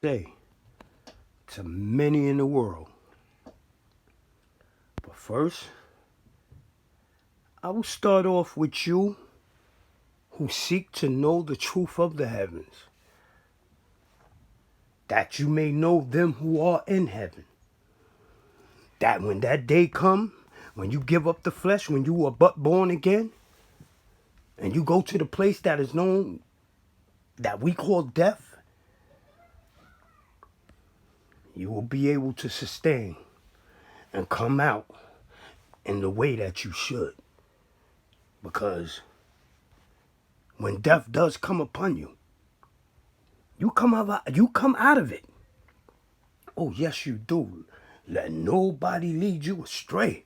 say to many in the world. But first, I will start off with you who seek to know the truth of the heavens, that you may know them who are in heaven. That when that day come, when you give up the flesh, when you are but born again, and you go to the place that is known, that we call death, you will be able to sustain and come out in the way that you should. Because when death does come upon you, you come out of it. Oh, yes, you do. Let nobody lead you astray.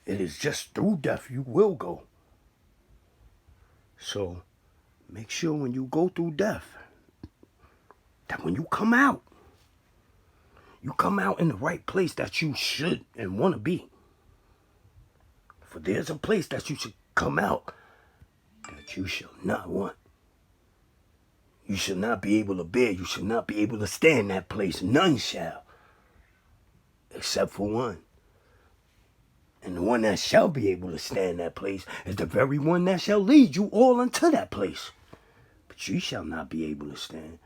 It is just through death you will go. So make sure when you go through death, that when you come out in the right place that you should and want to be. For there's a place that you should come out that you shall not want. You shall not be able to bear. You shall not be able to stand in that place. None shall. Except for one. And the one that shall be able to stand in that place is the very one that shall lead you all unto that place. But you shall not be able to stand.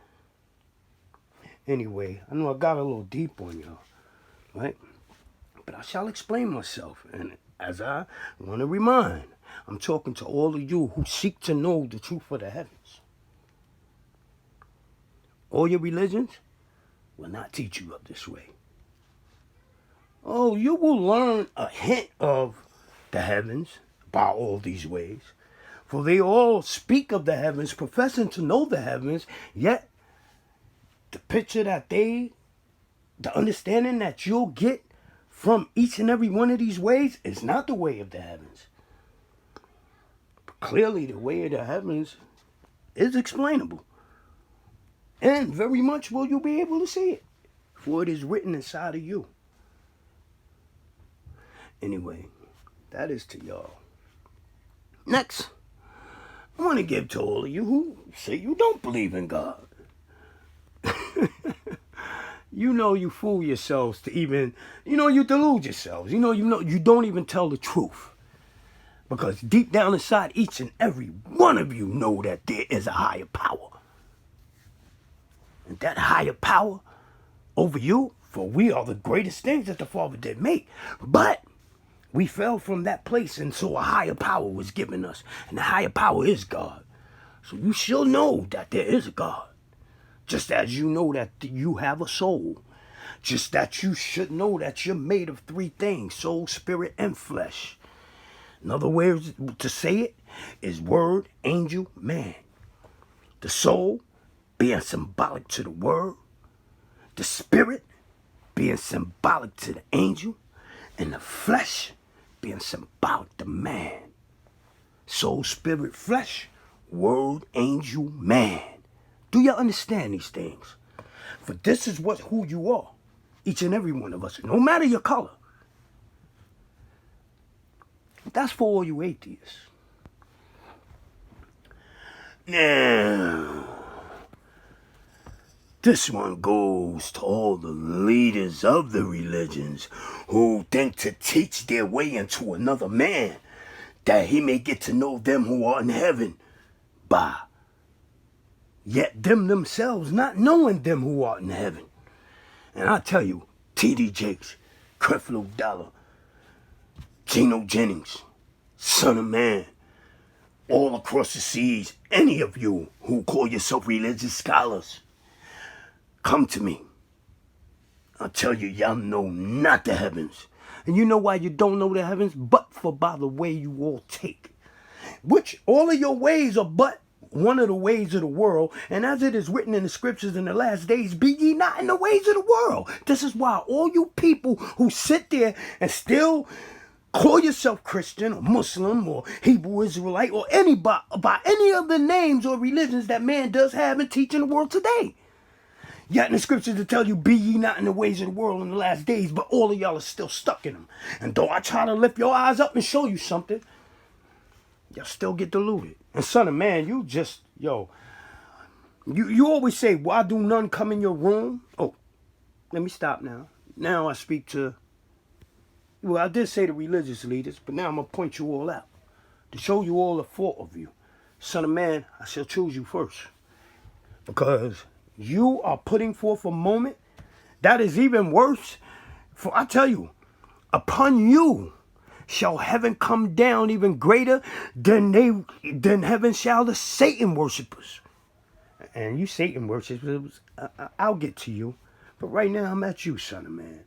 Anyway, I know I got a little deep on y'all, right? But I shall explain myself. And as I want to remind, I'm talking to all of you who seek to know the truth of the heavens. All your religions will not teach you of this way. Oh, you will learn a hint of the heavens by all these ways. For they all speak of the heavens, professing to know the heavens, yet the picture that the understanding that you'll get from each and every one of these ways is not the way of the heavens. But clearly, the way of the heavens is explainable. And very much will you be able to see it, for it is written inside of you. Anyway, that is to y'all. Next, I want to give to all of you who say you don't believe in God. You know you fool yourselves to even, you delude yourselves. You don't even tell the truth. Because deep down inside, each and every one of you know that there is a higher power. And that higher power over you, for we are the greatest things that the Father did make. But we fell from that place, and so a higher power was given us. And the higher power is God. So you shall know that there is a God. Just as you know that you have a soul. Just that you should know that you're made of three things: soul, spirit, and flesh. Another way to say it is word, angel, man. The soul being symbolic to the word. The spirit being symbolic to the angel. And the flesh being symbolic to man. Soul, spirit, flesh, word, angel, man. Do you understand these things? For this is who you are. Each and every one of us, no matter your color. That's for all you atheists. Now, this one goes to all the leaders of the religions who think to teach their way into another man, that he may get to know them who are in heaven by yet them themselves not knowing them who are in heaven. And I tell you, T.D. Jakes, Creflo Dollar, Geno Jennings, Son of Man, all across the seas, any of you who call yourself religious scholars, come to me. I'll tell you, y'all know not the heavens. And you know why you don't know the heavens? But for by the way you all take. Which all of your ways are but one of the ways of the world. And as it is written in the scriptures, in the last days, be ye not in the ways of the world. This is why all you people who sit there and still call yourself Christian or Muslim or Hebrew Israelite or anybody by any of the names or religions that man does have and teach in the world today. Yet in the scriptures to tell you, be ye not in the ways of the world in the last days, but all of y'all are still stuck in them. And though I try to lift your eyes up and show you something, y'all still get deluded. And Son of Man, you You always say, why do none come in your room? Oh, let me stop now. Now I speak to, well, I did say the religious leaders, but now I'm going to point you all out to show you all the fault of you. Son of man, I shall choose you first. Because you are putting forth a moment that is even worse. For I tell you, upon you shall heaven come down even greater than heaven shall the Satan worshippers. And you Satan worshippers, I'll get to you. But right now I'm at you, son of man.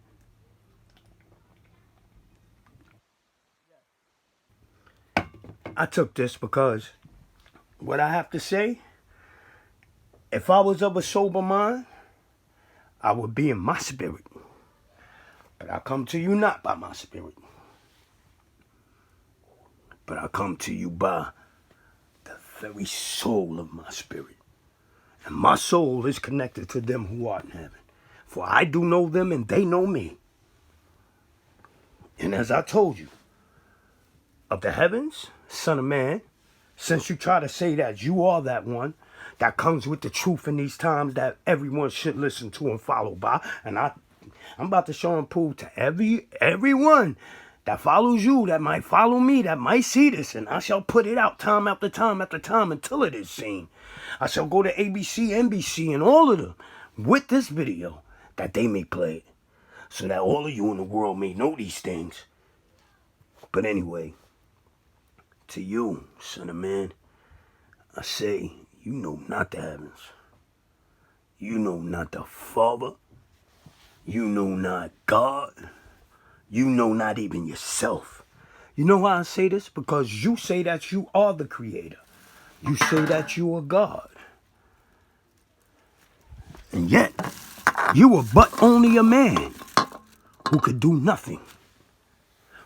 I took this because what I have to say, if I was of a sober mind, I would be in my spirit. But I come to you not by my spirit, but I come to you by the very soul of my spirit. And my soul is connected to them who art in heaven. For I do know them and they know me. And as I told you, of the heavens, son of man, since you try to say that you are that one that comes with the truth in these times that everyone should listen to and follow by, and I'm about to show and prove to everyone that follows you, that might follow me, that might see this, and I shall put it out time after time after time until it is seen. I shall go to ABC, NBC, and all of them with this video that they may play it, so that all of you in the world may know these things. But anyway, to you, son of man, I say, you know not the heavens. You know not the Father. You know not God. You know not even yourself. You know why I say this? Because you say that you are the creator. You say that you are God. And yet, you were but only a man who could do nothing.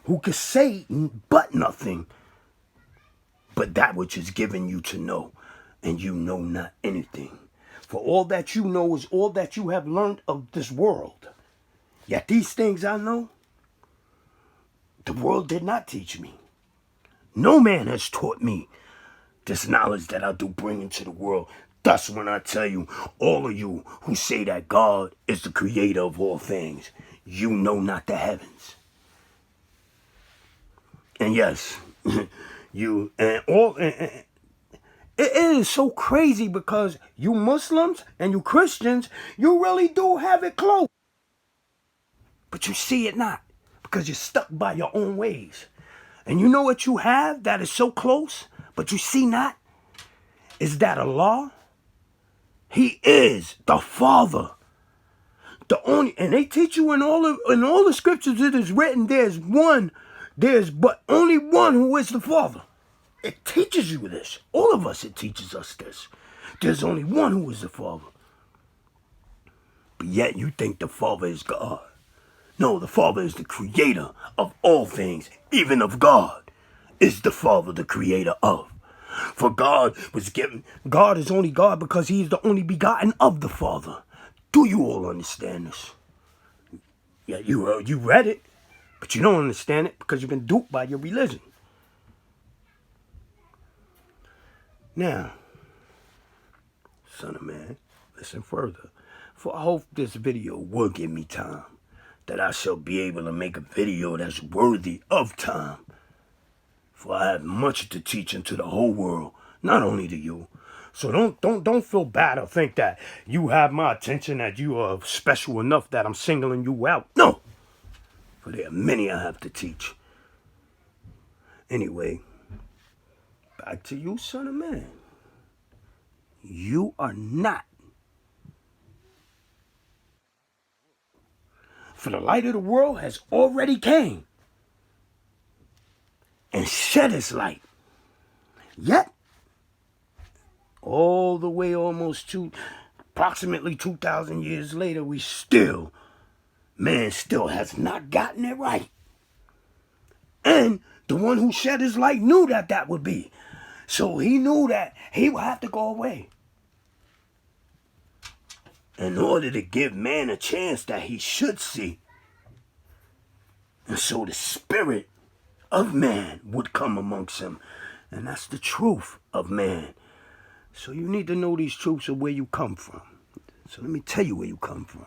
Who could say but nothing. But that which is given you to know. And you know not anything. For all that you know is all that you have learned of this world. Yet these things I know, the world did not teach me. No man has taught me this knowledge that I do bring into the world. Thus, when I tell you, all of you who say that God is the creator of all things, you know not the heavens. And yes, you and all. It is so crazy because you Muslims and you Christians, you really do have it close. But you see it not because you're stuck by your own ways. And you know what you have that is so close, but you see not? Is that Allah? He is the Father. The only, and they teach you in all the scriptures it is written, there's but only one who is the Father. It teaches you this. All of us, it teaches us this. There's only one who is the Father. But yet you think the Father is God. No, the Father is the creator of all things, even of God. Is the Father the creator of? For God is only God because he is the only begotten of the Father. Do you all understand this? Yeah, you read it, but you don't understand it because you've been duped by your religion. Now, son of man, listen further. For I hope this video will give me time, that I shall be able to make a video that's worthy of time. For I have much to teach into the whole world, not only to you. So don't feel bad or think that you have my attention, that you are special enough that I'm singling you out. No, for there are many I have to teach. Anyway, back to you, son of man. You are not. For the light of the world has already came and shed its light. Yet, all the way almost to approximately 2,000 years later, man still has not gotten it right. And the one who shed his light knew that would be. So he knew that he would have to go away. In order to give man a chance that he should see. And so the spirit of man would come amongst him. And that's the truth of man. So you need to know these truths of where you come from. So let me tell you where you come from.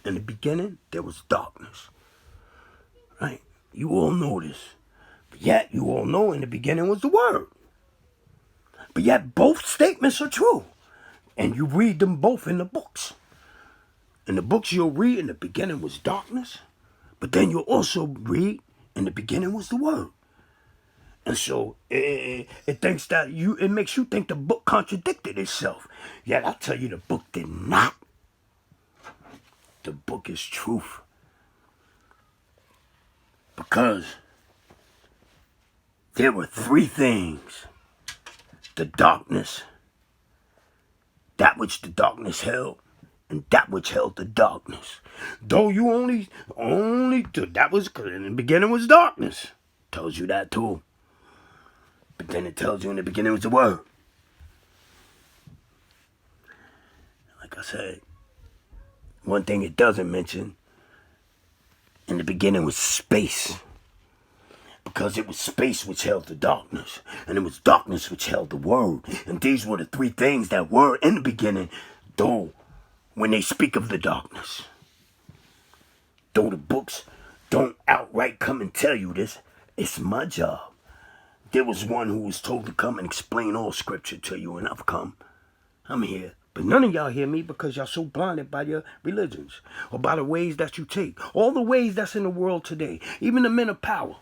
In the beginning, there was darkness. Right? You all know this. But yet, you all know in the beginning was the Word. But yet, both statements are true. And you read them both in the books. In the books you'll read, in the beginning was darkness. But then you'll also read, in the beginning was the Word. And so it thinks that it makes you think the book contradicted itself. Yet I tell you, the book did not. The book is truth. Because there were three things. The darkness, that which the darkness held, and that which held the darkness. Though you only that was, in the beginning was darkness. Tells you that too. But then it tells you in the beginning was the Word. Like I said, one thing it doesn't mention, in the beginning was space. Because it was space which held the darkness. And it was darkness which held the Word. And these were the three things that were in the beginning, though when they speak of the darkness. Though the books don't outright come and tell you this, it's my job. There was one who was told to come and explain all scripture to you, and I've come. I'm here. But none of y'all hear me because y'all so blinded by your religions or by the ways that you take. All the ways that's in the world today, even the men of power.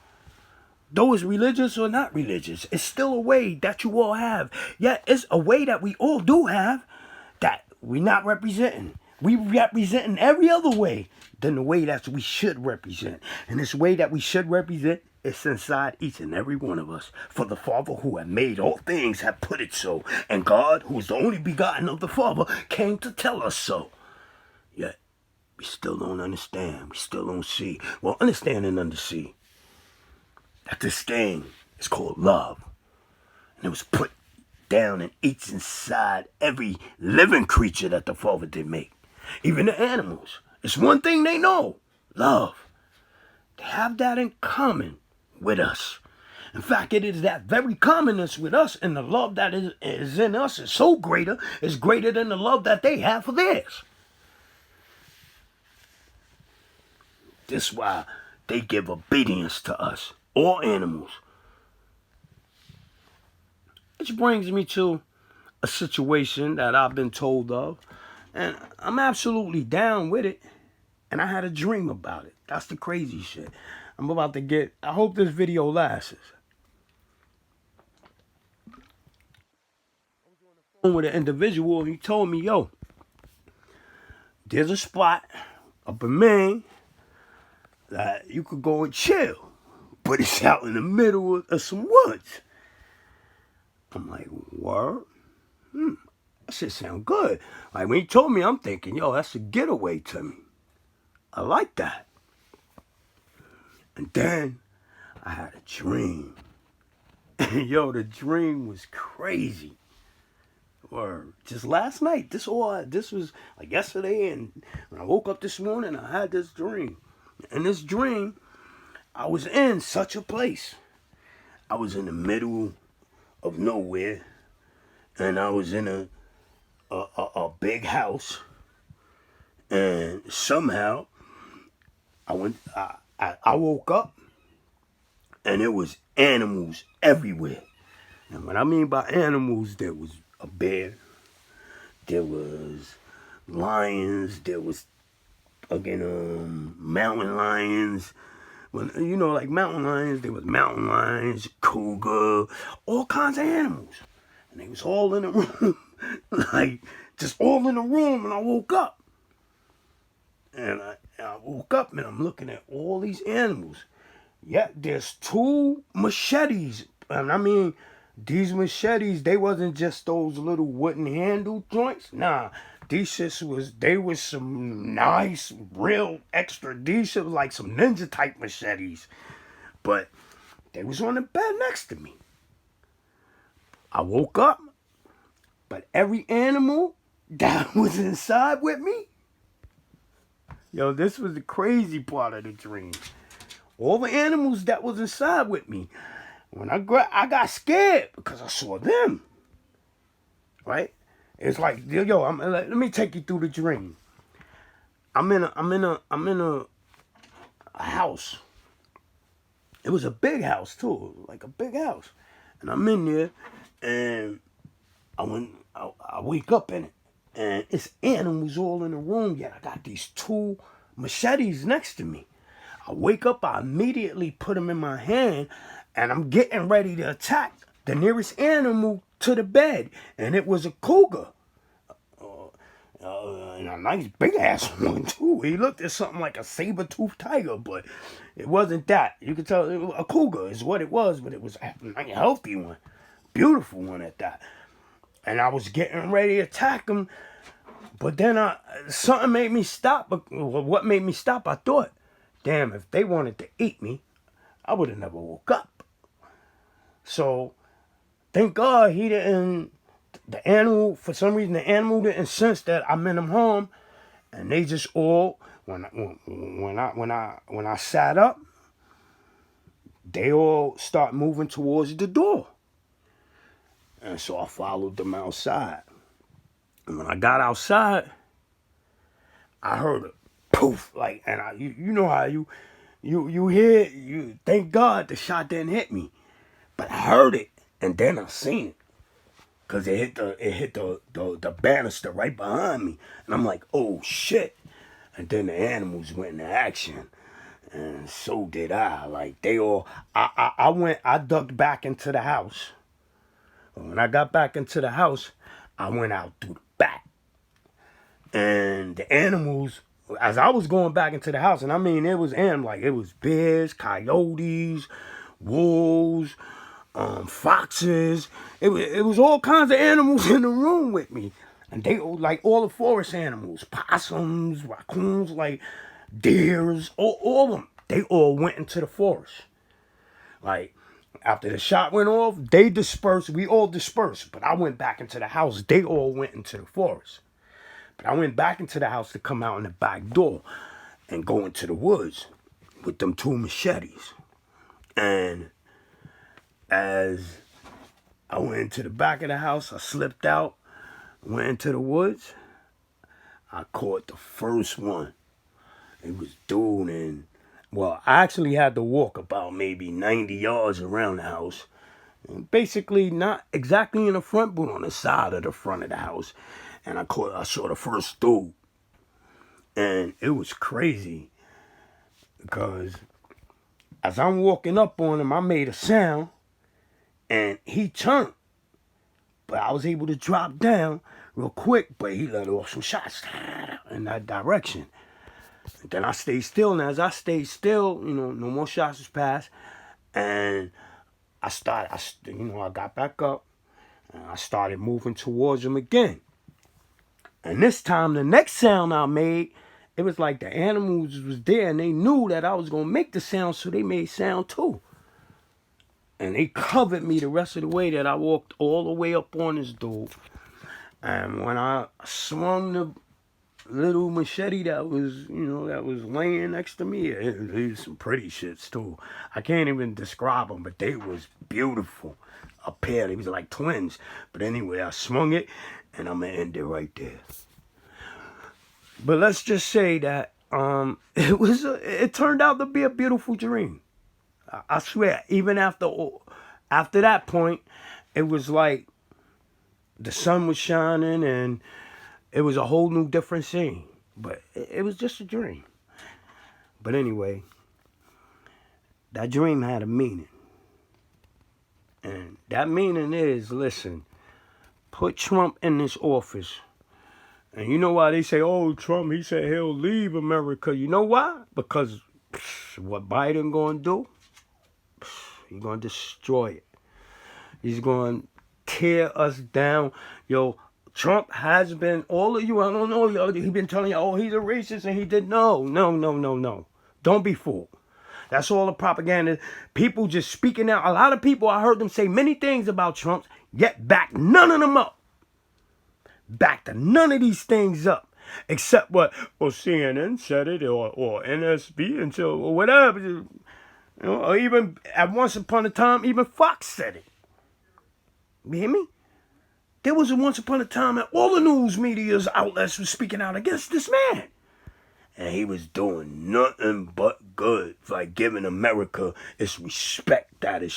Though it's religious or not religious, it's still a way that you all have. Yet it's a way that we all do have that we're not representing. We representing every other way than the way that we should represent. And this way that we should represent, it's inside each and every one of us. For the Father who had made all things had put it so. And God, who is the only begotten of the Father, came to tell us so. Yet, we still don't understand. We still don't see. Well, understand and undersee that this thing is called love. And it was put down and eats inside every living creature that the Father did make. Even the animals. It's one thing they know. Love. They have that in common with us. In fact, it is that very commonness with us, and the love that is in us is so greater, is greater than the love that they have for theirs. This is why they give obedience to us, all animals. Which brings me to a situation that I've been told of, and I'm absolutely down with it, and I had a dream about it. That's the crazy shit. I'm about to get, I hope this video lasts. I was on the phone with an individual, and he told me, yo, there's a spot up in Maine that you could go and chill, but it's out in the middle of some woods. I'm like, word? That shit sound good. Like, when he told me, I'm thinking, yo, that's a getaway to me. I like that. And then I had a dream. Yo, the dream was crazy. Or just last night. This was like yesterday, and when I woke up this morning, I had this dream. In this dream, I was in such a place. I was in the middle of nowhere, and I was in a big house, and somehow I woke up, and there was animals everywhere. And what I mean by animals, there was a bear, there was lions, there was, again, mountain lions. Well, you know, like mountain lions, there was mountain lions, cougar, all kinds of animals. And they was all in a room, like, just all in a room, and I woke up. And I woke up, and I'm looking at all these animals. Yeah, there's 2 machetes. And I mean, these machetes, they wasn't just those little wooden handle joints. Nah, these shits they was some nice, real extra. These shit was like some ninja type machetes. But they was on the bed next to me. I woke up, but every animal that was inside with me, yo, this was the crazy part of the dream. All the animals that was inside with me, when I got scared because I saw them. right? It's like, yo, let me take you through the dream. I'm in a house. It was a big house too, like a big house. And I'm in there, and I wake up in it, and it's animals all in the room. Yet I got these two machetes next to me. I wake up, I immediately put them in my hand, and I'm getting ready to attack the nearest animal to the bed, and it was a cougar. And a nice big ass one too. He looked at something like a saber-toothed tiger, but it wasn't that. You could tell a cougar is what it was, but it was a healthy one, beautiful one at that. And I was getting ready to attack him, but then something made me stop. What made me stop? I thought, damn, if they wanted to eat me, I would have never woke up. So, thank God he didn't. The animal, for some reason, the animal didn't sense that I meant them harm, and they just all when I sat up, they all start moving towards the door, and so I followed them outside. And when I got outside, I heard a poof, like, and you know how you hear. Thank God the shot didn't hit me, but I heard it, and then I seen it. Cause it hit the banister right behind me. And I'm like, oh shit. And then the animals went into action. And so did I. Like they all I ducked back into the house. When I got back into the house, I went out through the back. And the animals, as I was going back into the house, and I mean it was animals, like it was bears, coyotes, wolves, foxes. It was all kinds of animals in the room with me. And they like all the forest animals, possums, raccoons, like deers, all of them. They all went into the forest. Like after the shot went off, they dispersed. We all dispersed. But I went back into the house. They all went into the forest. But I went back into the house to come out in the back door and go into the woods with them two machetes. And as I went into the back of the house, I slipped out, went into the woods. I caught the first one. It was dude, and well, I actually had to walk about maybe 90 yards around the house. And basically, not exactly in the front, but on the side of the front of the house. And I saw the first dude. And it was crazy because as I'm walking up on him, I made a sound. And he turned. But I was able to drop down real quick, but he let off some shots in that direction. And then I stayed still. And as I stayed still, no more shots was passed. And I got back up. And I started moving towards him again. And this time, the next sound I made, it was like the animals was there. And they knew that I was going to make the sound, so they made sound too. And they covered me the rest of the way that I walked all the way up on this dude. And when I swung the little machete that was laying next to me, it was some pretty shits too. I can't even describe them, but they was beautiful. A pair, they was like twins. But anyway, I swung it, and I'm gonna end it right there. But let's just say that it turned out to be a beautiful dream. I swear, even after that point, it was like the sun was shining and it was a whole new different scene. But it was just a dream. But anyway, that dream had a meaning. And that meaning is, listen, put Trump in this office. And you know why they say, oh, Trump, he said he'll leave America. You know why? Because what Biden gonna do? He's going to destroy it. He's going to tear us down. Yo, Trump has been, all of you, I don't know, he's been telling you, oh, he's a racist and he did. No. Don't be fooled. That's all the propaganda. People just speaking out. A lot of people, I heard them say many things about Trump, yet back none of them up. Backed none of these things up. Except what, or CNN said it, or NSB, or whatever. Or even at once upon a time, even Fox said it. You hear me? There was once upon a time that all the news media's outlets were speaking out against this man. And he was doing nothing but good, like giving America its respect that it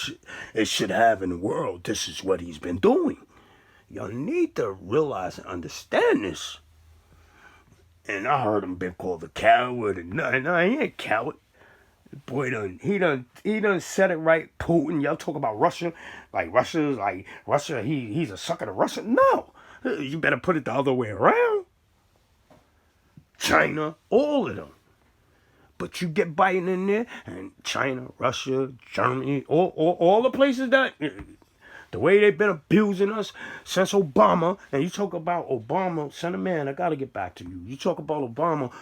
should have in the world. This is what he's been doing. Y'all need to realize and understand this. And I heard him been called a coward, and no, he ain't a coward. Boy, he done said it right. Putin, y'all talk about Russia, like Russia. He's a sucker to Russia. No, you better put it the other way around. China, all of them. But you get Biden in there, and China, Russia, Germany, all the places that the way they've been abusing us since Obama. And you talk about Obama, Senator Man, I gotta get back to you. You talk about Obama.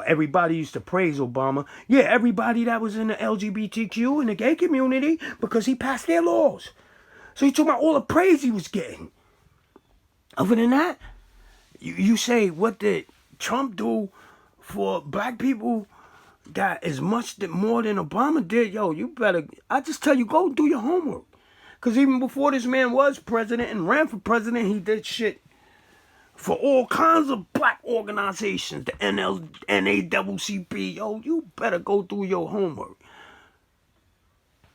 Everybody used to praise Obama. Yeah, everybody that was in the LGBTQ and the gay community, because he passed their laws. So you talking about all the praise he was getting. Other than that, you say, what did Trump do for black people that is much more than Obama did? Yo, you better, I just tell you, go do your homework. Because even before this man was president and ran for president, he did shit for all kinds of black organizations, the NAACP. Yo, you better go do your homework.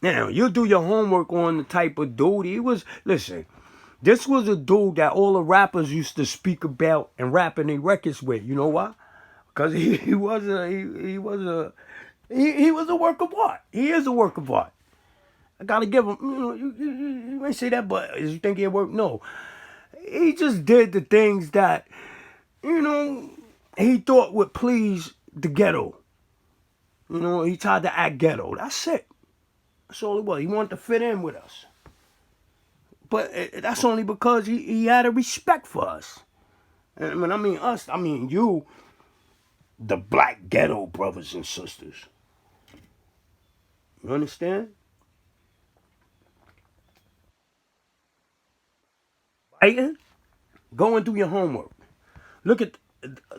Now, you do your homework on the type of dude he was. Listen, this was a dude that all the rappers used to speak about and rap in their records with. You know why? Because he was a work of art. He is a work of art. I gotta give him. You may say that, but you think he'll work? No. He just did the things that, he thought would please the ghetto. He tried to act ghetto. That's it. That's all it was. He wanted to fit in with us. But that's only because he had a respect for us. And when I mean us, I mean you, the black ghetto brothers and sisters. You understand? Biden, go and do your homework. Look at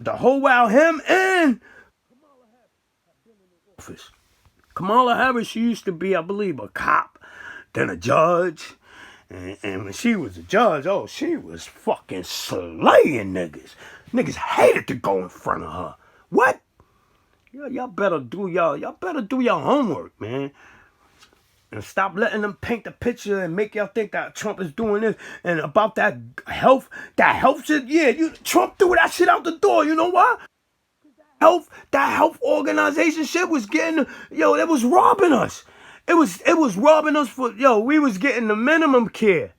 the whole while him and Kamala Harris have been in the office. Kamala Harris, she used to be, I believe, a cop, then a judge. And when she was a judge, oh, she was fucking slaying niggas. Niggas hated to go in front of her. What? Y'all better do your homework, man. And stop letting them paint the picture and make y'all think that Trump is doing this. And about that health shit, yeah, Trump threw that shit out the door. You know why? That health organization shit was getting, it was robbing us. It was robbing us we was getting the minimum care.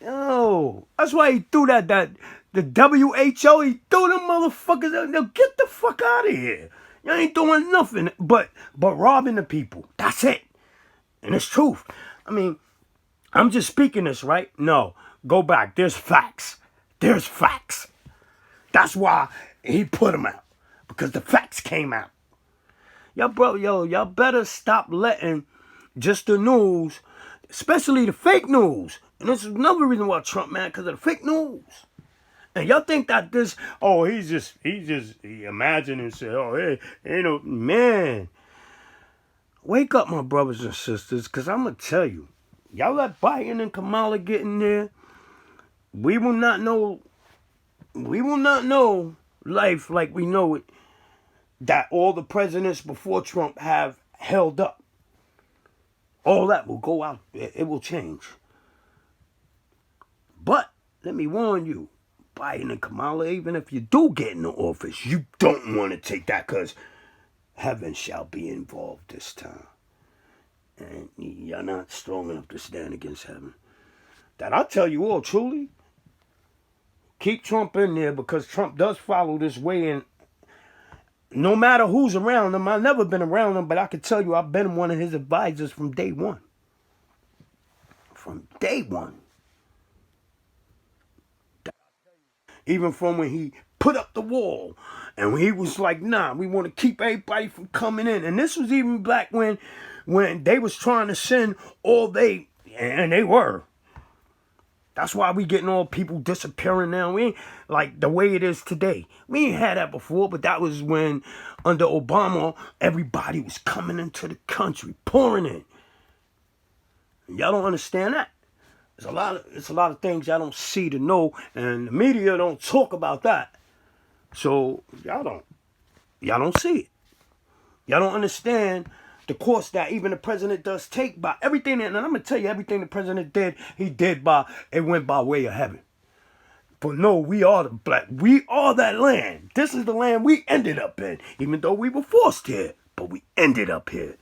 That's why he threw the WHO, he threw them motherfuckers out. Now get the fuck out of here. You ain't doing nothing but robbing the people. That's it. And it's truth. I mean, I'm just speaking this, right? No, go back. There's facts. There's facts. That's why he put them out. Because the facts came out. Y'all better stop letting just the news, especially the fake news. And this is another reason why Trump mad, because of the fake news. And y'all think that this, he imagined and said, hey, man. Wake up, my brothers and sisters, because I'm going to tell you, y'all let Biden and Kamala get in there, we will not know life like we know it, that all the presidents before Trump have held up. All that will go out. It will change. But let me warn you, Biden and Kamala, even if you do get in the office, you don't want to take that, because heaven shall be involved this time. And you're not strong enough to stand against heaven. That I'll tell you all truly. Keep Trump in there, because Trump does follow this way, and no matter who's around him, I've never been around him, but I can tell you I've been one of his advisors from day one. From day one. Even from when he put up the wall, and when he was like, nah, we want to keep everybody from coming in. And this was even back when they was trying to send and they were. That's why we getting all people disappearing now. We ain't like the way it is today. We ain't had that before, but that was when under Obama, everybody was coming into the country, pouring in. Y'all don't understand that. It's a lot of things y'all don't see to know, and the media don't talk about that. So y'all don't see it. Y'all don't understand the course that even the president does take by everything. And I'm gonna tell you, everything the president did, it went by way of heaven. But no, we are the black. We are that land. This is the land we ended up in, even though we were forced here. But we ended up here.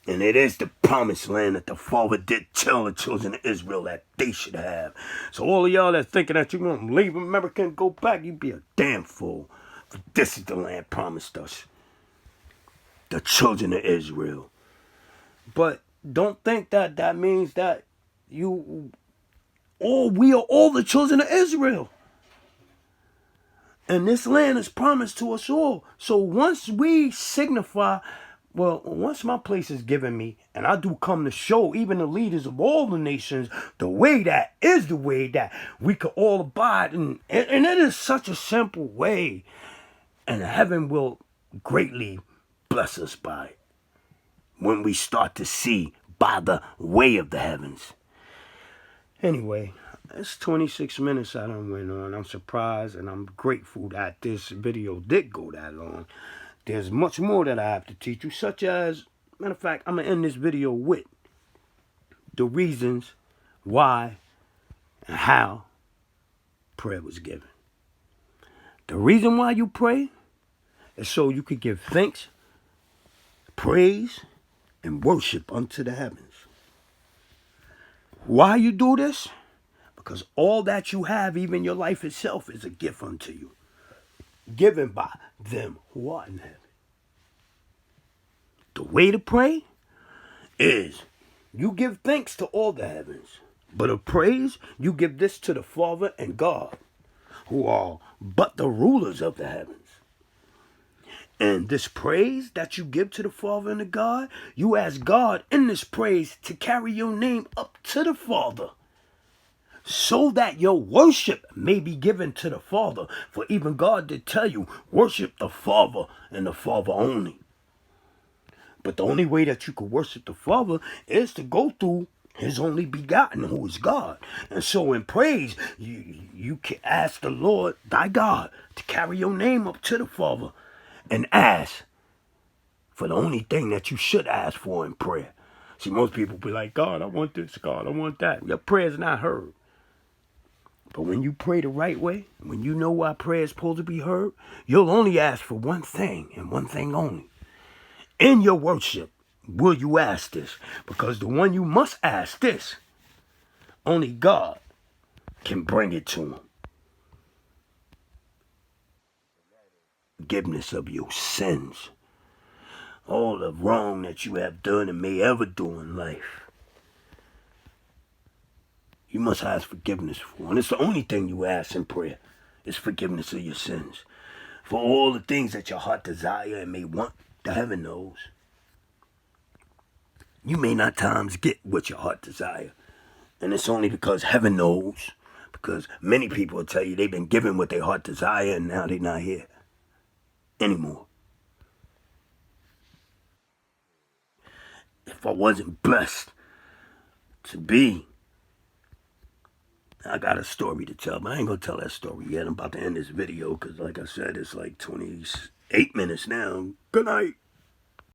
And it is the promised land that the Father did tell the children of Israel that they should have. So all of y'all that thinking that you're going to leave America and go back, you be a damn fool. For this is the land promised us. The children of Israel. But don't think that that means that we are all the children of Israel. And this land is promised to us all. So once we signify, once my place is given me, and I do come to show even the leaders of all the nations the way that we could all abide. And it is such a simple way. And heaven will greatly bless us by it when we start to see by the way of the heavens. Anyway, it's 26 minutes I done went on. I'm surprised and I'm grateful that this video did go that long. There's much more that I have to teach you, such as, matter of fact, I'm going to end this video with the reasons why and how prayer was given. The reason why you pray is so you could give thanks, praise, and worship unto the heavens. Why you do this? Because all that you have, even your life itself, is a gift unto you, given by them who are in heaven. The way to pray is you give thanks to all the heavens, but of praise, you give this to the Father and God, who are but the rulers of the heavens. And this praise that you give to the Father and to God, you ask God in this praise to carry your name up to the Father, so that your worship may be given to the Father. For even God did tell you, worship the Father and the Father only. But the only way that you can worship the Father is to go through his only begotten, who is God. And so in praise, you can ask the Lord, thy God, to carry your name up to the Father and ask for the only thing that you should ask for in prayer. See, most people be like, God, I want this, God, I want that. Your prayer is not heard. But when you pray the right way, when you know why prayer is supposed to be heard, you'll only ask for one thing and one thing only. In your worship, will you ask this? Because the one you must ask this, only God can bring it to him. Forgiveness of your sins. All the wrong that you have done and may ever do in life. You must ask forgiveness for. And it's the only thing you ask in prayer. Is forgiveness of your sins. For all the things that your heart desire and may want, the heaven knows. You may not times get what your heart desire. And it's only because heaven knows. Because many people will tell you they've been given what their heart desire and now they're not here anymore. If I wasn't blessed to be, I got a story to tell, but I ain't gonna tell that story yet. I'm about to end this video because, like I said, it's like 28 minutes now. Good night.